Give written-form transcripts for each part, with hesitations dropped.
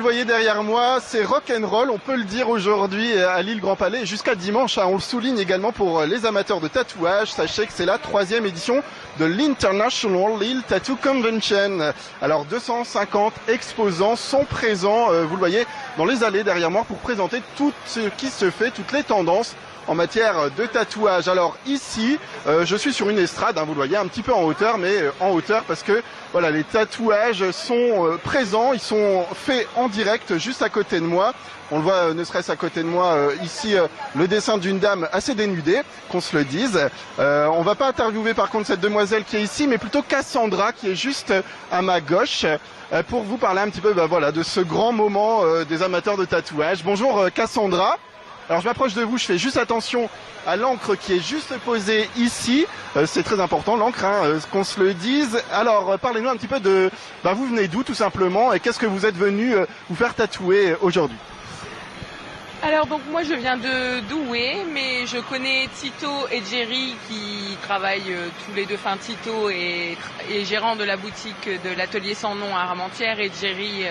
le voyez derrière moi, c'est rock'n'roll, on peut le dire aujourd'hui à l'île Grand Palais, jusqu'à dimanche, hein, on le souligne également pour les amateurs de tatouage. Sachez que c'est la 3e édition de l'International Lille Tattoo Convention. Alors 250 exposants sont présents, vous le voyez, dans les allées derrière moi pour présenter tout ce qui se fait, toutes les tendances en matière de tatouage. Alors ici, je suis sur une estrade, hein, vous le voyez, un petit peu en hauteur, mais en hauteur parce que voilà, les tatouages sont présents, ils sont faits en direct juste à côté de moi. On le voit, ne serait-ce à côté de moi, ici, le dessin d'une dame assez dénudée, qu'on se le dise. On va pas interviewer par contre cette demoiselle qui est ici, mais plutôt Cassandra qui est juste à ma gauche, pour vous parler un petit peu voilà, de ce grand moment des amateurs de tatouage. Bonjour Cassandra. Alors je m'approche de vous, je fais juste attention à l'encre qui est juste posée ici. C'est très important l'encre, hein, qu'on se le dise. Alors parlez-nous un petit peu de... vous venez d'où tout simplement et qu'est-ce que vous êtes venu vous faire tatouer aujourd'hui? Alors donc moi je viens de Douai, mais je connais Tito et Jerry qui travaillent tous les deux. Enfin Tito est gérant de la boutique de l'atelier sans nom à Armentières et Jerry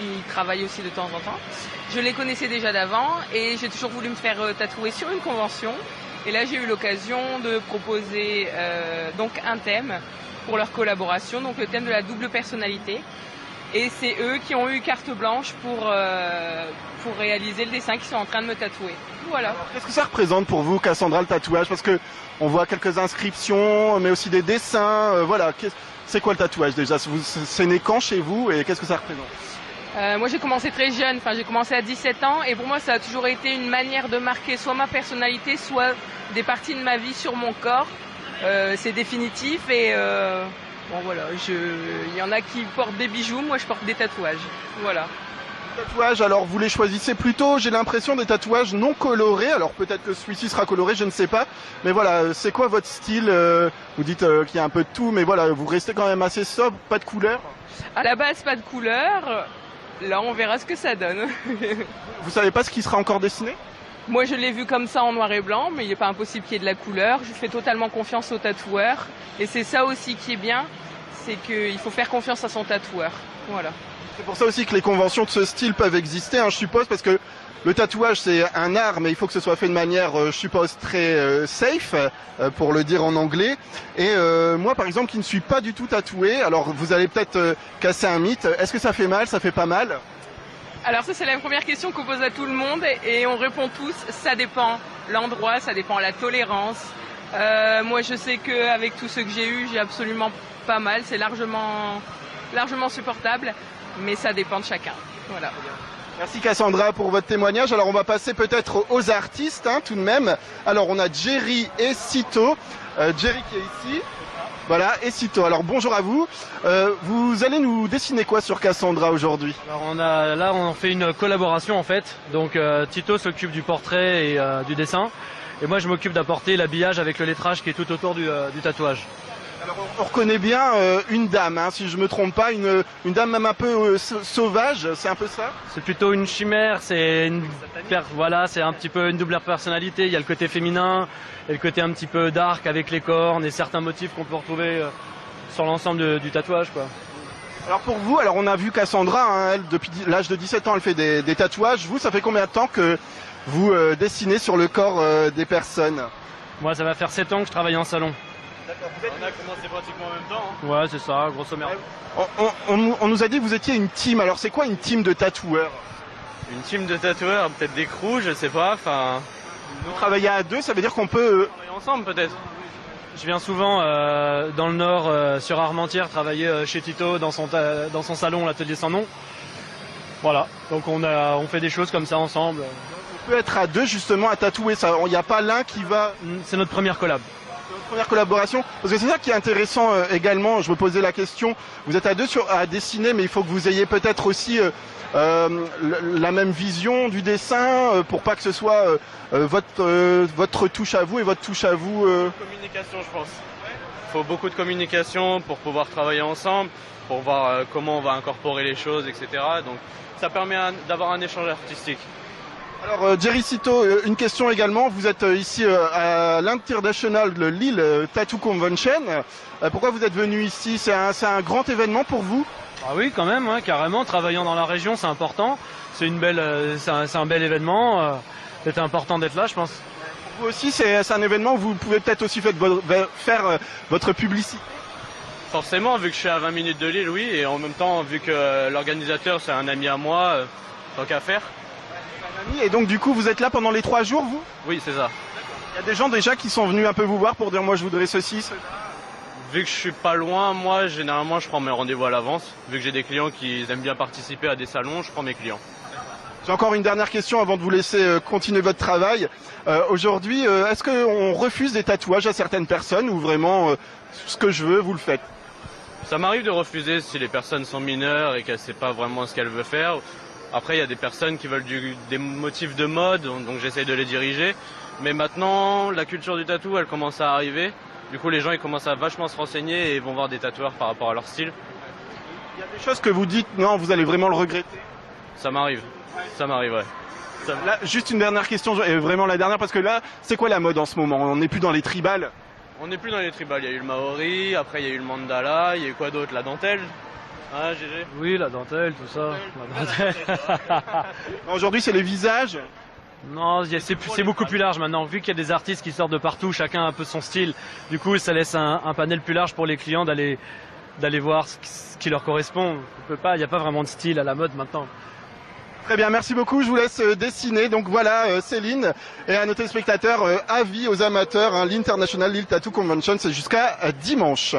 il travaille aussi de temps en temps. Je les connaissais déjà d'avant et j'ai toujours voulu me faire tatouer sur une convention. Et là j'ai eu l'occasion de proposer donc un thème pour leur collaboration, donc le thème de la double personnalité. Et c'est eux qui ont eu carte blanche pour réaliser le dessin qu'ils sont en train de me tatouer. Voilà. Qu'est-ce que ça représente pour vous, Cassandra, le tatouage? Parce que on voit quelques inscriptions, mais aussi des dessins. Voilà. C'est quoi le tatouage déjà? C'est né quand chez vous et qu'est-ce que ça représente? Moi j'ai commencé très jeune, enfin j'ai commencé à 17 ans et pour moi ça a toujours été une manière de marquer soit ma personnalité, soit des parties de ma vie sur mon corps. C'est définitif et bon voilà, il y en a qui portent des bijoux, moi je porte des tatouages. Voilà. Tatouages, alors vous les choisissez plutôt, j'ai l'impression, des tatouages non colorés. Alors peut-être que celui-ci sera coloré, je ne sais pas. Mais voilà, c'est quoi votre style? Vous dites qu'il y a un peu de tout, mais voilà, vous restez quand même assez sobre, pas de couleur? À la base, pas de couleur. Là, on verra ce que ça donne. Vous savez pas ce qui sera encore dessiné? Moi, je l'ai vu comme ça en noir et blanc, mais il n'est pas impossible qu'il y ait de la couleur. Je fais totalement confiance au tatoueur. Et c'est ça aussi qui est bien, c'est qu'il faut faire confiance à son tatoueur. Voilà. C'est pour ça aussi que les conventions de ce style peuvent exister, hein, je suppose, parce que le tatouage, c'est un art, mais il faut que ce soit fait de manière, je suppose, très safe, pour le dire en anglais. Et moi, par exemple, qui ne suis pas du tout tatoué, alors vous allez peut-être casser un mythe. Est-ce que ça fait mal? Ça fait pas mal? Alors ça, c'est la première question qu'on pose à tout le monde et on répond tous, ça dépend l'endroit, ça dépend la tolérance. Moi, je sais qu'avec tout ce que j'ai eu, j'ai absolument pas mal. C'est largement supportable, mais ça dépend de chacun. Voilà. Merci Cassandra pour votre témoignage. Alors on va passer peut-être aux artistes, hein, tout de même. Alors on a Jerry et Cito. Jerry qui est ici. Voilà, et Cito. Alors bonjour à vous. Vous allez nous dessiner quoi sur Cassandra aujourd'hui? Alors là on fait une collaboration en fait. Donc Tito s'occupe du portrait et du dessin. Et moi je m'occupe d'apporter l'habillage avec le lettrage qui est tout autour du tatouage. Alors on reconnaît bien une dame, hein, si je me trompe pas, une dame même un peu sauvage, c'est un peu ça? C'est plutôt une chimère, voilà, c'est un petit peu une double personnalité. Il y a le côté féminin et le côté un petit peu dark avec les cornes et certains motifs qu'on peut retrouver sur l'ensemble du tatouage, quoi. Alors pour vous, alors on a vu Cassandra, hein, elle, depuis l'âge de 17 ans, elle fait des tatouages. Vous, ça fait combien de temps que vous dessinez sur le corps des personnes? Moi, ça va faire 7 ans que je travaille en salon. On a commencé pratiquement en même temps. Hein. Ouais, c'est ça, grosso merda. On nous a dit que vous étiez une team. Alors c'est quoi une team de tatoueurs? Une team de tatoueurs, peut-être des crews, je sais pas. Enfin, vous travaillez à deux, ça veut dire qu'on peut travailler ensemble peut-être. Je viens souvent dans le Nord, sur Armentières, travailler chez Tito dans son salon, l'atelier sans nom. Voilà, donc on fait des choses comme ça ensemble. On peut être à deux justement à tatouer. Il n'y a pas l'un qui va... C'est notre première collab. Première collaboration, parce que c'est ça qui est intéressant également. Je me posais la question, vous êtes à deux à dessiner, mais il faut que vous ayez peut-être aussi la même vision du dessin pour pas que ce soit votre touche à vous et votre touche à vous. Communication, je pense. Il faut beaucoup de communication pour pouvoir travailler ensemble, pour voir comment on va incorporer les choses, etc. Donc ça permet d'avoir un échange artistique. Alors Jerry Cito, une question également. Vous êtes ici à l'International Lille Tattoo Convention. Pourquoi vous êtes venu ici? C'est un grand événement pour vous? Ah oui, quand même, hein, carrément. Travaillant dans la région, c'est important. C'est c'est un bel événement. C'était important d'être là, je pense. Vous aussi, c'est un événement où vous pouvez peut-être aussi faire votre publicité. Forcément, vu que je suis à 20 minutes de Lille, oui, et en même temps, vu que l'organisateur c'est un ami à moi, tant qu'à faire. Et donc du coup, vous êtes là pendant les 3 jours, vous? Oui, c'est ça. Il y a des gens déjà qui sont venus un peu vous voir pour dire moi je voudrais ceci, cela. Vu que je suis pas loin, moi, généralement, je prends mes rendez-vous à l'avance. Vu que j'ai des clients qui aiment bien participer à des salons, je prends mes clients. J'ai encore une dernière question avant de vous laisser continuer votre travail. Aujourd'hui, est-ce qu'on refuse des tatouages à certaines personnes ou vraiment ce que je veux, vous le faites? Ça m'arrive de refuser si les personnes sont mineures et qu'elles ne savent pas vraiment ce qu'elles veulent faire. Après, il y a des personnes qui veulent des motifs de mode, donc j'essaye de les diriger. Mais maintenant, la culture du tatou, elle commence à arriver. Du coup, les gens ils commencent à vachement se renseigner et vont voir des tatoueurs par rapport à leur style. Il y a des choses que vous dites, non, vous allez vraiment le regretter. Ça m'arrive, ouais. Là, juste une dernière question, et vraiment la dernière, parce que là, c'est quoi la mode en ce moment? On n'est plus dans les tribales. On n'est plus dans les tribales, il y a eu le Maori, après il y a eu le mandala, il y a eu quoi d'autre? La dentelle? Hein, GG? Oui, la dentelle, tout ça. La dentelle. Aujourd'hui, c'est les visages. Non, c'est beaucoup plus large maintenant. Vu qu'il y a des artistes qui sortent de partout, chacun a un peu son style. Du coup, ça laisse un panel plus large pour les clients d'aller voir ce qui leur correspond. Il n'y a pas vraiment de style à la mode maintenant. Très bien, merci beaucoup. Je vous laisse dessiner. Donc voilà, Céline, et à nos téléspectateurs, avis aux amateurs, hein, l'International Lille Tattoo Convention, c'est jusqu'à dimanche.